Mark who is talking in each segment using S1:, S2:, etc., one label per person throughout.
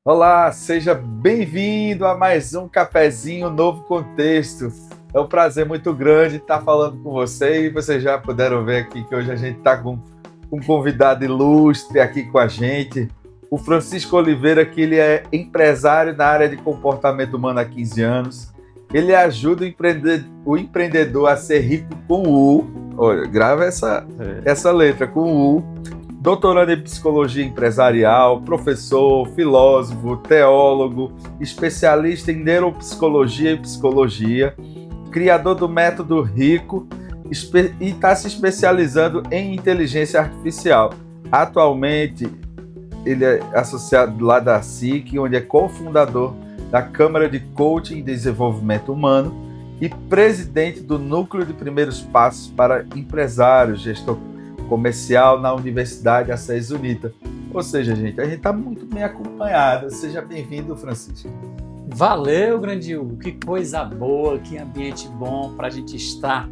S1: Olá, seja bem-vindo a mais um cafezinho Novo Contexto. É um prazer muito grande estar falando com você e vocês já puderam ver aqui que hoje a gente está com um convidado ilustre aqui com a gente, o Francisco Oliveira, que ele é empresário na área de comportamento humano há 15 anos. Ele ajuda o empreendedor a ser rico com U. Olha, grava essa letra, com U. Doutorando em psicologia empresarial, professor, filósofo, teólogo, especialista em neuropsicologia e psicologia, criador do método RICO e está se especializando em inteligência artificial. Atualmente, ele é associado lá da SIC, onde é cofundador da Câmara de Coaching e Desenvolvimento Humano e presidente do Núcleo de Primeiros Passos para Empresários, gestor comercial na Universidade Assis Unita. Ou seja, gente, a gente está muito bem acompanhado. Seja bem-vindo, Francisco.
S2: Valeu, grande Hugo. Que coisa boa, que ambiente bom para a gente estar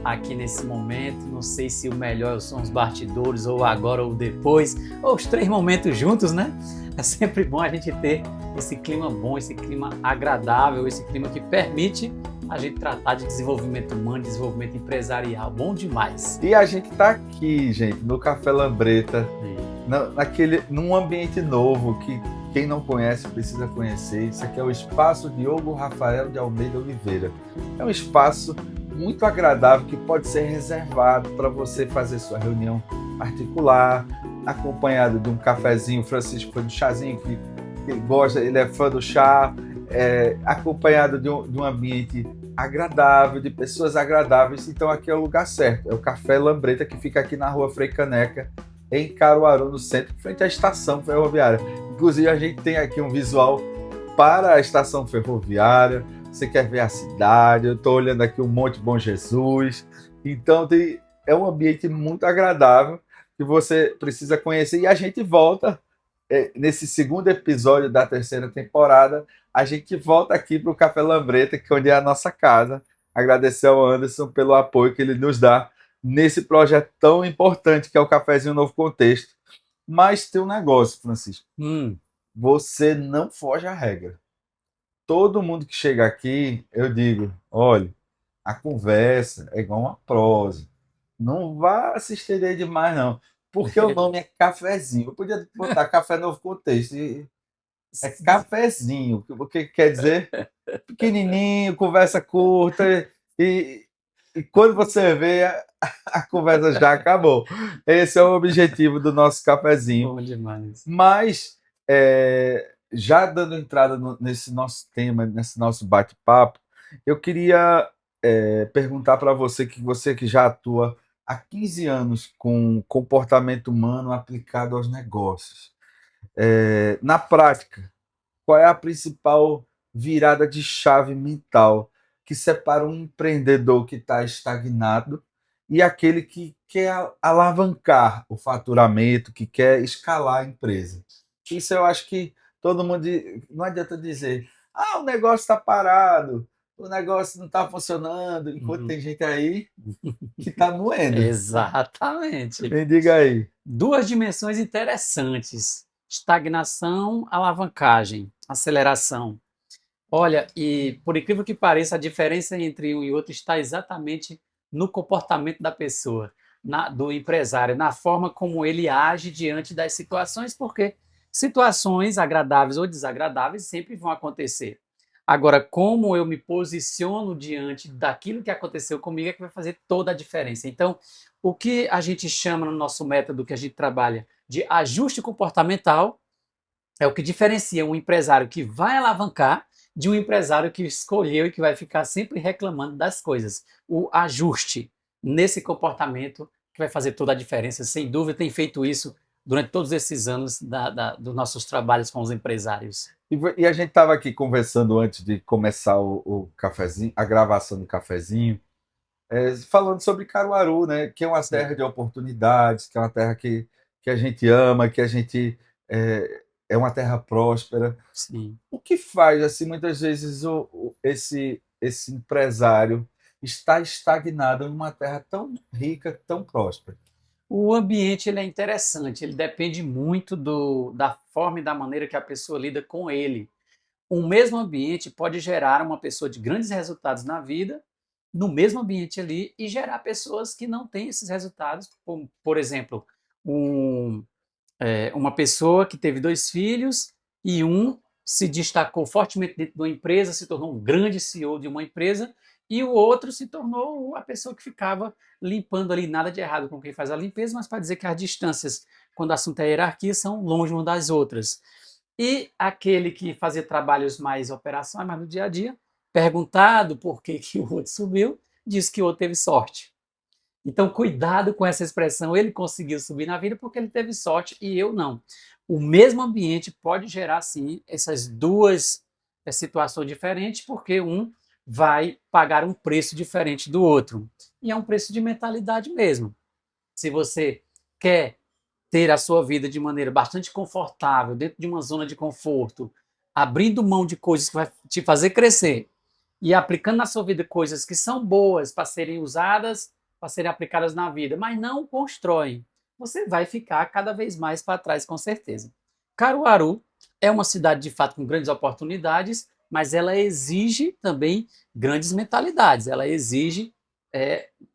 S2: aqui nesse momento. Não sei se o melhor são os bastidores, ou agora ou depois, ou os três momentos juntos, né? É sempre bom a gente ter esse clima bom, esse clima agradável, esse clima que permite a gente tratar de desenvolvimento humano, desenvolvimento empresarial. Bom demais.
S1: E a gente está aqui, gente, no Café Lambreta, num ambiente novo que quem não conhece precisa conhecer. Isso aqui é o Espaço Diogo Rafael de Almeida Oliveira. É um espaço muito agradável que pode ser reservado para você fazer sua reunião particular, acompanhado de um cafezinho. O Francisco foi do chazinho, que ele gosta, ele é fã do chá, acompanhado de um ambiente agradável, de pessoas agradáveis. Então aqui é o lugar certo, é o Café Lambreta, que fica aqui na rua Frei Caneca, em Caruaru, no centro, frente à estação ferroviária. Inclusive a gente tem aqui um visual para a estação ferroviária. Você quer ver a cidade, eu estou olhando aqui o Monte Bom Jesus. Então é um ambiente muito agradável que você precisa conhecer. E a gente volta nesse segundo episódio da terceira temporada. A gente volta aqui para o Café Lambreta, que é onde é a nossa casa. Agradecer ao Anderson pelo apoio que ele nos dá nesse projeto tão importante que é o Cafezinho Novo Contexto. Mas tem um negócio, Francisco. Você não foge à regra. Todo mundo que chega aqui, eu digo, olha, a conversa é igual uma prosa. Não vá se estender demais, não. Porque o nome é cafezinho. Eu podia botar Café Novo Contexto. É cafezinho, o que quer dizer? Pequenininho, conversa curta, e quando você vê, a conversa já acabou. Esse é o objetivo do nosso cafezinho.
S2: Bom demais.
S1: Mas, já dando entrada nesse nosso tema, nesse nosso bate-papo, eu queria perguntar para você que já atua há 15 anos com comportamento humano aplicado aos negócios. Na prática, qual é a principal virada de chave mental que separa um empreendedor que está estagnado e aquele que quer alavancar o faturamento, que quer escalar a empresa? Isso eu acho que todo mundo. Não adianta dizer, o negócio está parado, o negócio não está funcionando, enquanto tem gente aí que está moendo.
S2: Exatamente.
S1: Me diga aí.
S2: Duas dimensões interessantes: estagnação, alavancagem, aceleração. Olha, e por incrível que pareça, a diferença entre um e outro está exatamente no comportamento da pessoa, do empresário, na forma como ele age diante das situações, porque situações agradáveis ou desagradáveis sempre vão acontecer. Agora, como eu me posiciono diante daquilo que aconteceu comigo é que vai fazer toda a diferença. Então, o que a gente chama no nosso método que a gente trabalha de ajuste comportamental é o que diferencia um empresário que vai alavancar de um empresário que escolheu e que vai ficar sempre reclamando das coisas. O ajuste nesse comportamento que vai fazer toda a diferença. Sem dúvida, tem feito isso durante todos esses anos dos nossos trabalhos com os empresários.
S1: E a gente estava aqui conversando antes de começar o cafezinho, a gravação do cafezinho, falando sobre Caruaru, né? Que é uma terra de oportunidades, que é uma terra que a gente ama, que a gente é uma terra próspera.
S2: Sim.
S1: O que faz, assim, muitas vezes esse empresário estar estagnado em uma terra tão rica, tão próspera?
S2: O ambiente ele é interessante, ele depende muito da forma e da maneira que a pessoa lida com ele. Um mesmo ambiente pode gerar uma pessoa de grandes resultados na vida, no mesmo ambiente ali, e gerar pessoas que não têm esses resultados, como, por exemplo, um, uma pessoa que teve dois filhos e um se destacou fortemente dentro de uma empresa, se tornou um grande CEO de uma empresa, e o outro se tornou a pessoa que ficava limpando ali, nada de errado com quem faz a limpeza, mas para dizer que as distâncias, quando o assunto é hierarquia, são longe uma das outras. E aquele que fazia trabalhos mais operacionais, mais no dia a dia, perguntado por que, que o outro subiu, disse que o outro teve sorte. Então, cuidado com essa expressão, ele conseguiu subir na vida porque ele teve sorte e eu não. O mesmo ambiente pode gerar, sim, essas duas situações diferentes, porque um vai pagar um preço diferente do outro. E é um preço de mentalidade mesmo. Se você quer ter a sua vida de maneira bastante confortável, dentro de uma zona de conforto, abrindo mão de coisas que vai te fazer crescer e aplicando na sua vida coisas que são boas para serem usadas, para serem aplicadas na vida, mas não constroem, você vai ficar cada vez mais para trás, com certeza. Caruaru é uma cidade de fato com grandes oportunidades, mas ela exige também grandes mentalidades. Ela exige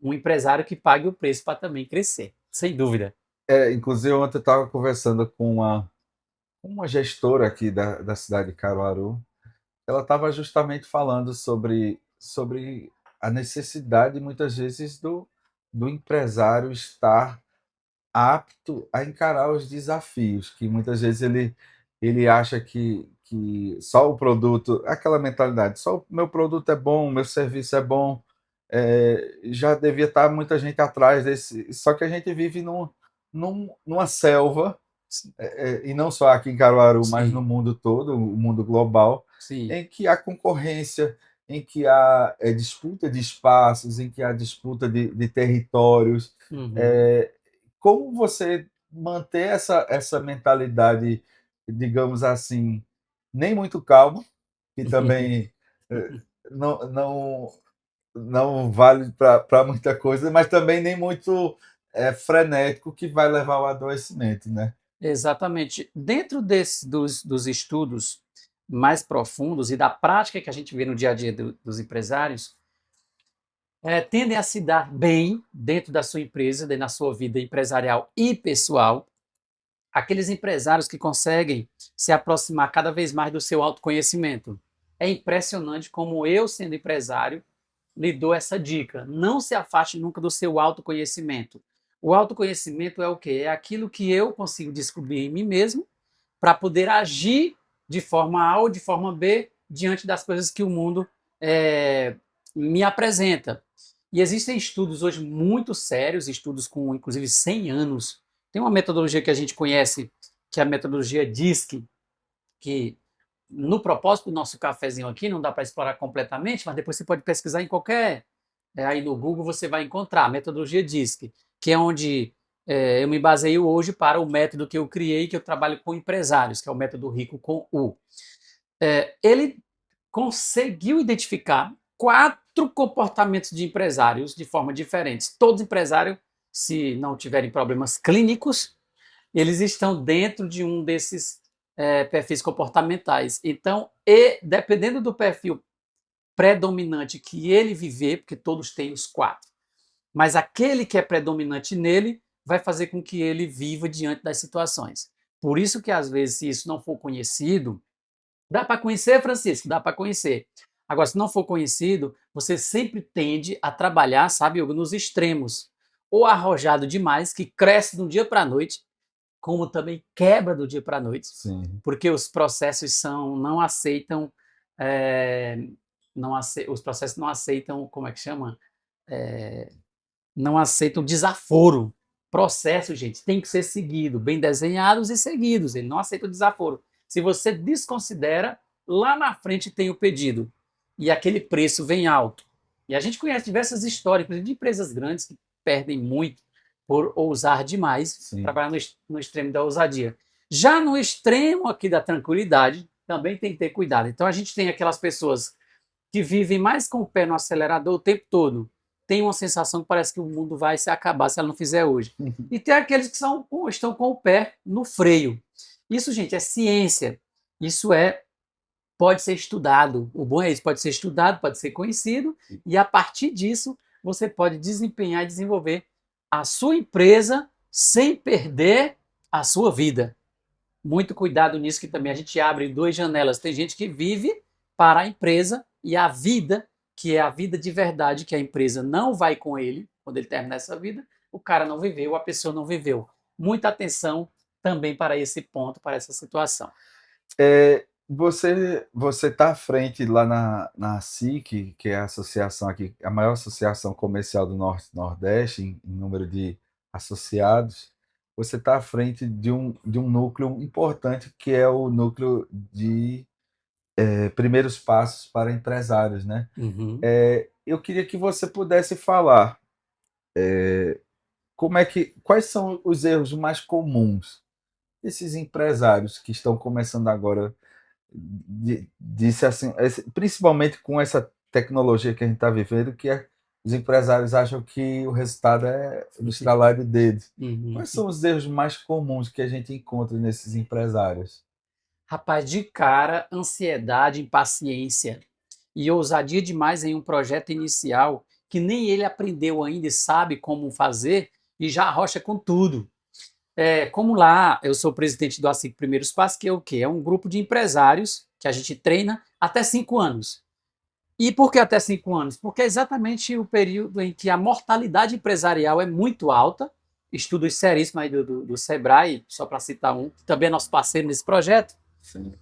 S2: um empresário que pague o preço para também crescer, sem dúvida.
S1: Inclusive, ontem eu estava conversando com uma gestora aqui da cidade de Caruaru. Ela estava justamente falando sobre a necessidade, muitas vezes, do empresário estar apto a encarar os desafios, que muitas vezes ele acha que só o produto, aquela mentalidade, só o meu produto é bom, o meu serviço é bom, já devia estar muita gente atrás desse. Só que a gente vive numa selva, e não só aqui em Caruaru, mas no
S2: Sim,
S1: mundo todo, o mundo global,
S2: sim.
S1: em que há concorrência, em que há disputa de espaços, em que há disputa de territórios.
S2: Uhum.
S1: É, como você manter essa mentalidade, digamos assim, nem muito calma, que também não, não, não vale para muita coisa, mas também nem muito frenético, que vai levar ao adoecimento, né?
S2: Exatamente. Dentro dos estudos mais profundos e da prática que a gente vê no dia a dia dos empresários, tendem a se dar bem dentro da sua empresa, dentro da sua vida empresarial e pessoal, aqueles empresários que conseguem se aproximar cada vez mais do seu autoconhecimento. É impressionante como eu, sendo empresário, lhe dou essa dica. Não se afaste nunca do seu autoconhecimento. O autoconhecimento é o quê? É aquilo que eu consigo descobrir em mim mesmo para poder agir de forma A ou de forma B diante das coisas que o mundo me apresenta. E existem estudos hoje muito sérios, estudos com inclusive 100 anos. Tem uma metodologia que a gente conhece, que é a metodologia DISC, que no propósito do nosso cafezinho aqui, não dá para explorar completamente, mas depois você pode pesquisar em qualquer. Aí no Google você vai encontrar a metodologia DISC, que é onde eu me baseio hoje para o método que eu criei, que eu trabalho com empresários, que é o método Rico com U. Ele conseguiu identificar 4 comportamentos de empresários de forma diferentes. Todos empresários, se não tiverem problemas clínicos, eles estão dentro de um desses perfis comportamentais. Então, dependendo do perfil predominante que ele viver, porque todos têm os 4, mas aquele que é predominante nele vai fazer com que ele viva diante das situações. Por isso que, às vezes, se isso não for conhecido, dá para conhecer, Francisco, dá para conhecer. Agora, se não for conhecido, você sempre tende a trabalhar, sabe, Hugo, nos extremos. Ou arrojado demais, que cresce de um dia para a noite, como também quebra do dia para a noite,
S1: Sim.
S2: porque os processos não aceitam, é, os processos não aceitam, como é que chama? É, não aceitam desaforo. Processo, gente, tem que ser seguido, bem desenhados e seguidos. Ele não aceita o desaforo. Se você desconsidera, lá na frente tem o pedido e aquele preço vem alto. E a gente conhece diversas histórias, inclusive de empresas grandes que perdem muito por ousar demais,
S1: Sim.
S2: trabalhar no extremo da ousadia. Já no extremo aqui da tranquilidade, também tem que ter cuidado. Então a gente tem aquelas pessoas que vivem mais com o pé no acelerador o tempo todo, tem uma sensação que parece que o mundo vai se acabar se ela não fizer hoje. E tem aqueles que estão com o pé no freio. Isso, gente, é ciência. Isso pode ser estudado. O bom é isso, pode ser estudado, pode ser conhecido, e a partir disso você pode desempenhar e desenvolver a sua empresa sem perder a sua vida. Muito cuidado nisso, que também a gente abre duas janelas. Tem gente que vive para a empresa e a vida, que é a vida de verdade, que a empresa não vai com ele quando ele terminar essa vida, o cara não viveu, a pessoa não viveu. Muita atenção também para esse ponto, para essa situação.
S1: Você está à frente lá na SIC, que é a associação aqui, a maior associação comercial do Norte-Nordeste, em número de associados. Você está à frente de um núcleo importante, que é o núcleo de primeiros passos para empresários, né?
S2: Uhum.
S1: Eu queria que você pudesse falar quais são os erros mais comuns desses empresários que estão começando agora, disse assim, principalmente com essa tecnologia que a gente está vivendo, os empresários acham que o resultado é no estralar de dedos.
S2: Uhum.
S1: Quais são os erros mais comuns que a gente encontra nesses empresários?
S2: Rapaz, de cara, ansiedade, impaciência e ousadia demais em um projeto inicial que nem ele aprendeu ainda e sabe como fazer e já arrocha com tudo. Como lá eu sou presidente do ASIC Primeiros Passos, que é o quê? É um grupo de empresários que a gente treina até 5 anos. E por que até 5 anos? Porque é exatamente o período em que a mortalidade empresarial é muito alta. Estudos seríssimos aí do Sebrae, só para citar um, que também é nosso parceiro nesse projeto,
S1: Sim.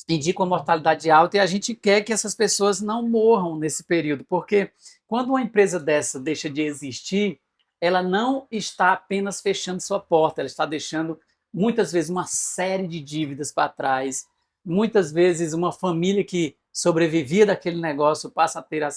S2: indicam a mortalidade alta, e a gente quer que essas pessoas não morram nesse período, porque quando uma empresa dessa deixa de existir, ela não está apenas fechando sua porta, ela está deixando muitas vezes uma série de dívidas para trás, muitas vezes uma família que sobrevivia daquele negócio passa a ter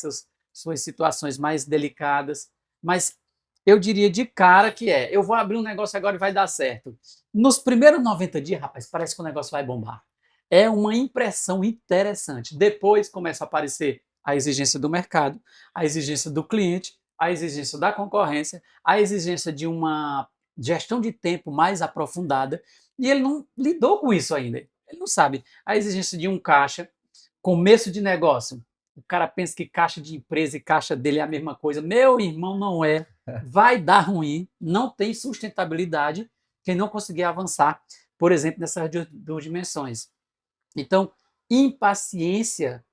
S2: suas situações mais delicadas, mas eu diria de cara que eu vou abrir um negócio agora e vai dar certo. Nos primeiros 90 dias, rapaz, parece que o negócio vai bombar. É uma impressão interessante. Depois começa a aparecer a exigência do mercado, a exigência do cliente, a exigência da concorrência, a exigência de uma gestão de tempo mais aprofundada, e ele não lidou com isso ainda. Ele não sabe. A exigência de um caixa, começo de negócio. O cara pensa que caixa de empresa e caixa dele é a mesma coisa. Meu irmão, não é. Vai dar ruim, não tem sustentabilidade quem não conseguir avançar, por exemplo, nessas duas dimensões. Então, impaciência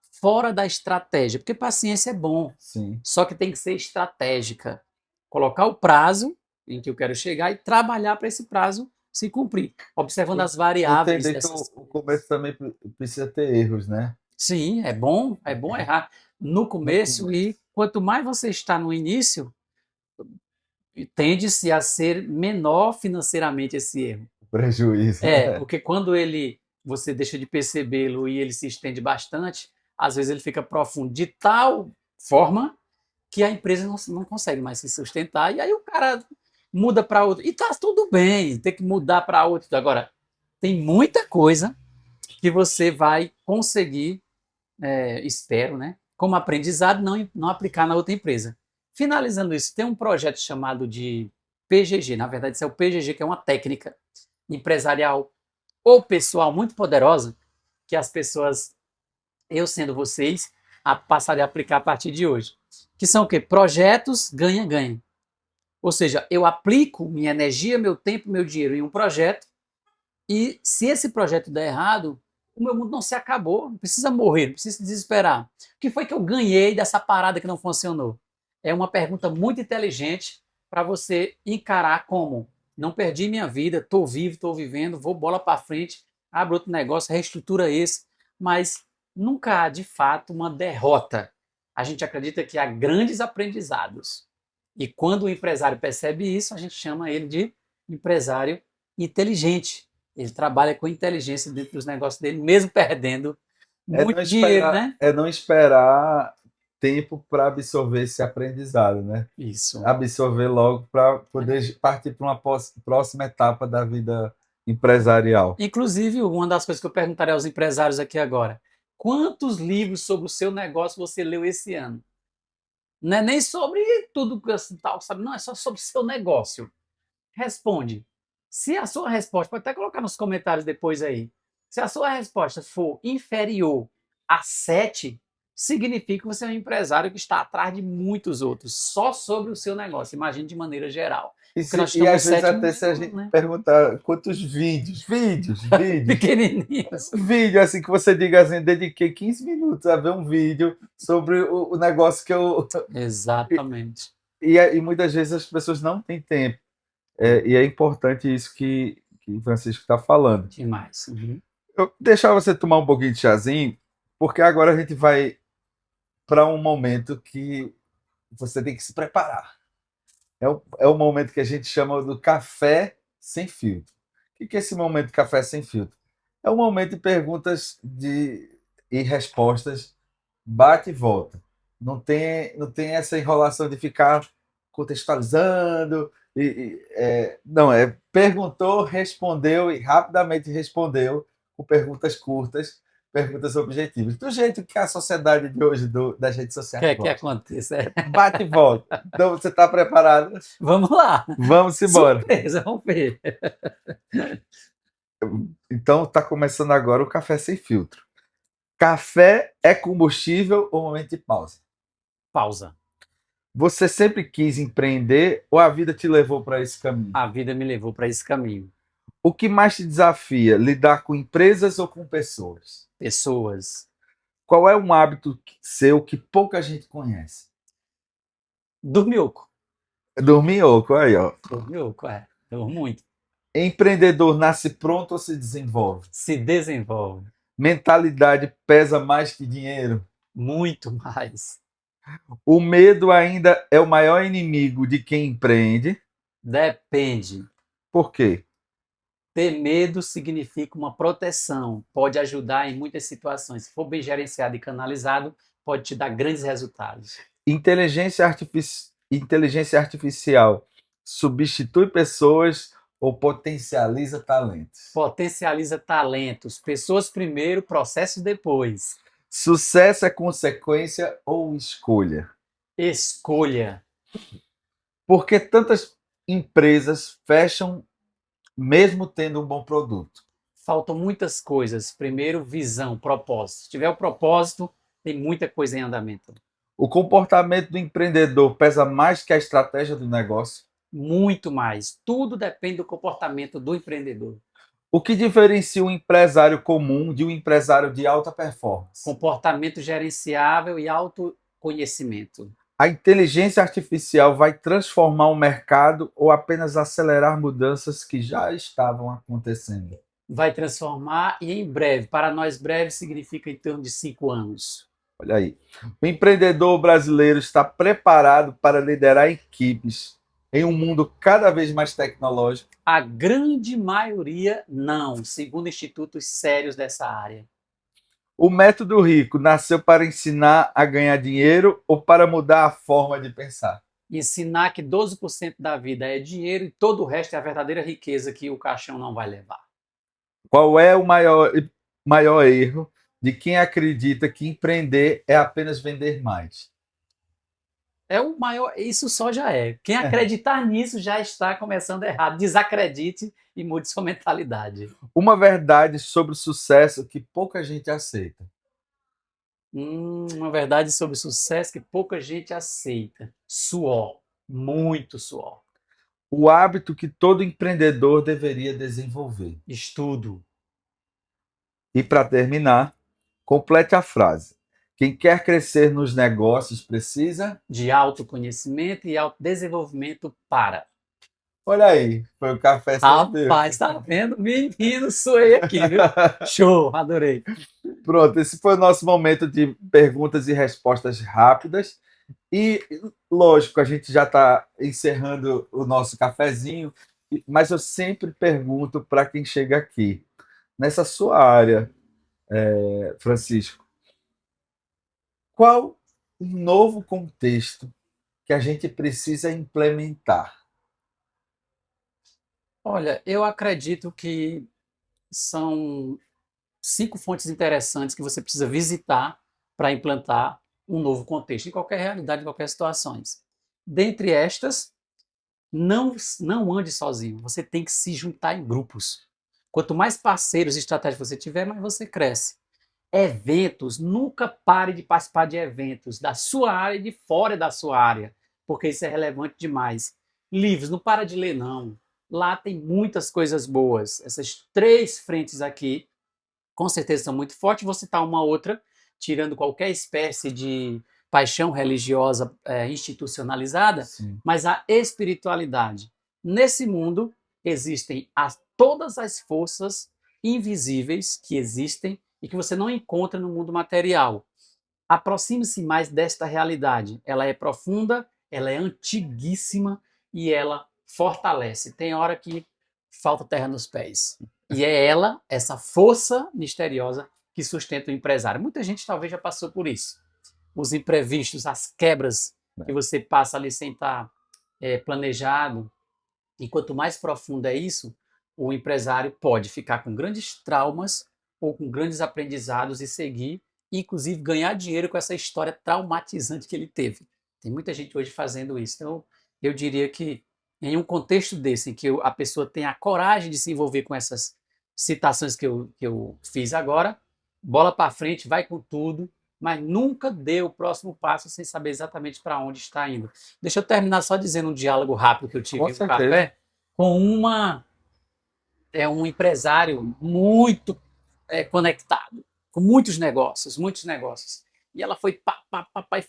S2: fora da estratégia, porque paciência é bom,
S1: Sim.
S2: só que tem que ser estratégica. Colocar o prazo em que eu quero chegar e trabalhar para esse prazo se cumprir, observando as variáveis
S1: Entender que o começo também precisa ter erros, né?
S2: Sim, é bom errar no começo, e quanto mais você está no início, tende-se a ser menor financeiramente esse erro.
S1: Prejuízo, né?
S2: Porque quando você deixa de percebê-lo e ele se estende bastante, às vezes ele fica profundo de tal forma que a empresa não consegue mais se sustentar, e aí o cara muda para outro. E tá tudo bem, tem que mudar para outro. Agora, tem muita coisa que você vai conseguir, espero, né, como aprendizado, não aplicar na outra empresa. Finalizando isso, tem um projeto chamado de PGG. Na verdade, isso é o PGG, que é uma técnica empresarial ou pessoal muito poderosa, que as pessoas, eu sendo vocês, passarem a aplicar a partir de hoje. Que são o quê? Projetos ganha-ganha. Ou seja, eu aplico minha energia, meu tempo, meu dinheiro em um projeto, e se esse projeto der errado, o meu mundo não se acabou, não precisa morrer, não precisa se desesperar. O que foi que eu ganhei dessa parada que não funcionou? É uma pergunta muito inteligente para você encarar como: não perdi minha vida, estou vivo, estou vivendo, vou bola para frente, abro outro negócio, reestrutura esse, mas nunca há de fato uma derrota. A gente acredita que há grandes aprendizados. E quando o empresário percebe isso, a gente chama ele de empresário inteligente. Ele trabalha com inteligência dentro dos negócios dele, mesmo perdendo muito dinheiro, né?
S1: É não esperar tempo para absorver esse aprendizado, né?
S2: Isso.
S1: Absorver logo para poder partir para uma próxima etapa da vida empresarial.
S2: Inclusive, uma das coisas que eu perguntarei aos empresários aqui agora: quantos livros sobre o seu negócio você leu esse ano? Não é nem sobre tudo que assim, tal, sabe? Não, é só sobre o seu negócio. Responde. Se a sua resposta, pode até colocar nos comentários depois aí. Se a sua resposta for inferior a 7, significa que você é um empresário que está atrás de muitos outros, só sobre o seu negócio. Imagine de maneira geral.
S1: E,
S2: Porque nós
S1: e
S2: estamos no
S1: às vezes
S2: sétimo
S1: até se a
S2: ano,
S1: gente
S2: né?
S1: perguntar quantos vídeos,
S2: Pequenininhos.
S1: vídeo assim que você diga assim, dediquei 15 minutos a ver um vídeo sobre o negócio que eu.
S2: Exatamente.
S1: E muitas vezes as pessoas não têm tempo. E é importante isso que o Francisco está falando.
S2: Demais. Uhum.
S1: Eu deixar você tomar um pouquinho de chazinho, porque agora a gente vai para um momento que você tem que se preparar. É o momento que a gente chama do café sem filtro. O que é esse momento de café sem filtro? É um momento de perguntas e respostas bate e volta. Não tem essa enrolação de ficar contextualizando. Não, perguntou, respondeu e rapidamente respondeu com perguntas curtas, perguntas objetivas. Do jeito que a sociedade de hoje das redes sociais
S2: Quer que
S1: gosta.
S2: aconteça? É.
S1: Bate e volta. Então, você está preparado?
S2: Vamos lá.
S1: Vamos embora.
S2: Surpresa, vamos ver.
S1: Então, está começando agora o Café Sem Filtro. Café é combustível ou momento de pausa?
S2: Pausa.
S1: Você sempre quis empreender ou a vida te levou para esse caminho?
S2: A vida me levou para esse caminho.
S1: O que mais te desafia? Lidar com empresas ou com pessoas?
S2: Pessoas.
S1: Qual é um hábito seu que pouca gente conhece?
S2: Dormioco.
S1: Dorminhoco, aí, ó.
S2: Dormioco, é. Durmo muito.
S1: Empreendedor nasce pronto ou se desenvolve?
S2: Se desenvolve.
S1: Mentalidade pesa mais que dinheiro?
S2: Muito mais.
S1: O medo ainda é o maior inimigo de quem empreende?
S2: Depende.
S1: Por quê?
S2: Ter medo significa uma proteção. Pode ajudar em muitas situações. Se for bem gerenciado e canalizado, pode te dar grandes resultados.
S1: Inteligência artificial substitui pessoas ou potencializa talentos?
S2: Potencializa talentos. Pessoas primeiro, processos depois.
S1: Sucesso é consequência ou escolha?
S2: Escolha.
S1: Por que tantas empresas fecham mesmo tendo um bom produto?
S2: Faltam muitas coisas. Primeiro, visão, propósito. Se tiver o propósito, tem muita coisa em andamento.
S1: O comportamento do empreendedor pesa mais que a estratégia do negócio?
S2: Muito mais. Tudo depende do comportamento do empreendedor.
S1: O que diferencia um empresário comum de um empresário de alta performance?
S2: Comportamento gerenciável e autoconhecimento.
S1: A inteligência artificial vai transformar o mercado ou apenas acelerar mudanças que já estavam acontecendo?
S2: Vai transformar e em breve. Para nós, breve significa em torno de 5 anos.
S1: Olha aí. O empreendedor brasileiro está preparado para liderar equipes em um mundo cada vez mais tecnológico?
S2: A grande maioria não, segundo institutos sérios dessa área.
S1: O método rico nasceu para ensinar a ganhar dinheiro ou para mudar a forma de pensar?
S2: Ensinar que 12% da vida é dinheiro e todo o resto é a verdadeira riqueza que o caixão não vai levar.
S1: Qual é o maior erro de quem acredita que empreender é apenas vender mais?
S2: É o maior, isso só já é. Quem acreditar nisso já está começando errado. Desacredite e mude sua mentalidade.
S1: Uma verdade sobre o sucesso que pouca gente aceita.
S2: Uma verdade sobre sucesso que pouca gente aceita. Suor. Muito suor.
S1: O hábito que todo empreendedor deveria desenvolver.
S2: Estudo.
S1: E para terminar, complete a frase. Quem quer crescer nos negócios precisa
S2: De autoconhecimento e autodesenvolvimento para.
S1: Olha aí, foi o café sem filtro.
S2: Rapaz, tá vendo? Menino, suei aqui, viu? Show, adorei.
S1: Pronto, esse foi o nosso momento de perguntas e respostas rápidas. E, lógico, a gente já está encerrando o nosso cafezinho, mas eu sempre pergunto para quem chega aqui, nessa sua área, Francisco, qual o novo contexto que a gente precisa implementar?
S2: Olha, eu acredito que são 5 fontes interessantes que você precisa visitar para implantar um novo contexto, em qualquer realidade, em qualquer situação. Dentre estas, não ande sozinho, você tem que se juntar em grupos. Quanto mais parceiros e estratégias você tiver, mais você cresce. Eventos, nunca pare de participar de eventos da sua área e de fora da sua área, porque isso é relevante demais. Livros, não para de ler não. Lá tem muitas coisas boas. Essas 3 frentes aqui, com certeza são muito fortes. Vou citar uma outra, tirando qualquer espécie de paixão religiosa institucionalizada,
S1: Sim.
S2: mas a espiritualidade. Nesse mundo existem todas as forças invisíveis que existem e que você não encontra no mundo material. Aproxime-se mais desta realidade. Ela é profunda, ela é antiguíssima e ela fortalece. Tem hora que falta terra nos pés. E é ela, essa força misteriosa, que sustenta o empresário. Muita gente talvez já passou por isso. Os imprevistos, as quebras que você passa ali sem estar planejado. E quanto mais profundo é isso, o empresário pode ficar com grandes traumas ou com grandes aprendizados e seguir, e inclusive ganhar dinheiro com essa história traumatizante que ele teve. Tem muita gente hoje fazendo isso. Então, eu diria que em um contexto desse, em que a pessoa tem a coragem de se envolver com essas citações que eu fiz agora, bola para frente, vai com tudo, mas nunca dê o próximo passo sem saber exatamente para onde está indo. Deixa eu terminar só dizendo um diálogo rápido que eu tive no café com um empresário muito conectado, com muitos negócios, muitos negócios. E ela foi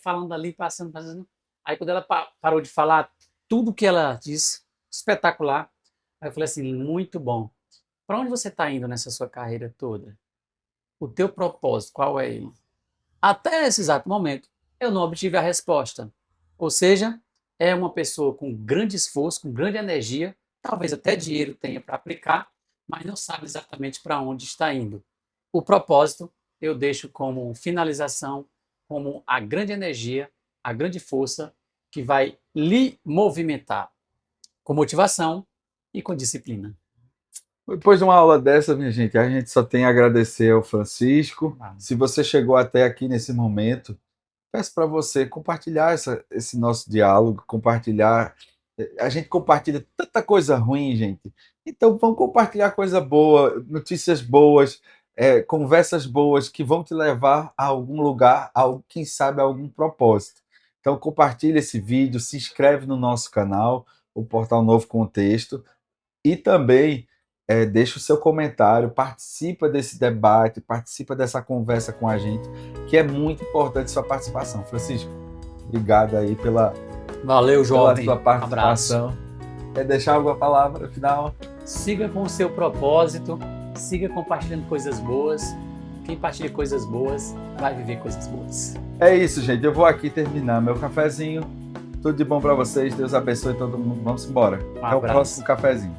S2: falando ali, passando. Aí quando ela parou de falar tudo que ela disse, espetacular, aí eu falei assim, muito bom. Para onde você está indo nessa sua carreira toda? O teu propósito, qual é ele? Até esse exato momento, eu não obtive a resposta. Ou seja, é uma pessoa com grande esforço, com grande energia, talvez até dinheiro tenha para aplicar, mas não sabe exatamente para onde está indo. O propósito eu deixo como finalização, como a grande energia, a grande força que vai lhe movimentar com motivação e com disciplina.
S1: Depois de uma aula dessa, minha gente, a gente só tem a agradecer ao Francisco. Se você chegou até aqui nesse momento, peço para você compartilhar esse nosso diálogo, compartilhar. A gente compartilha tanta coisa ruim, gente. Então vamos compartilhar coisa boa, notícias boas, conversas boas que vão te levar a algum lugar, quem sabe a algum propósito. Então compartilha esse vídeo, se inscreve no nosso canal, o Portal Novo Contexto, e também deixa o seu comentário, participa desse debate, participa dessa conversa com a gente, que é muito importante sua participação. Francisco, obrigado aí
S2: Valeu, jovem.
S1: Pela sua participação.
S2: Abraço.
S1: Quer deixar alguma palavra final?
S2: Siga com o seu propósito, siga compartilhando coisas boas. Quem partilha coisas boas vai viver coisas boas.
S1: É isso, gente. Eu vou aqui terminar meu cafezinho. Tudo de bom para vocês. Deus abençoe todo mundo. Vamos embora. Até o próximo cafezinho.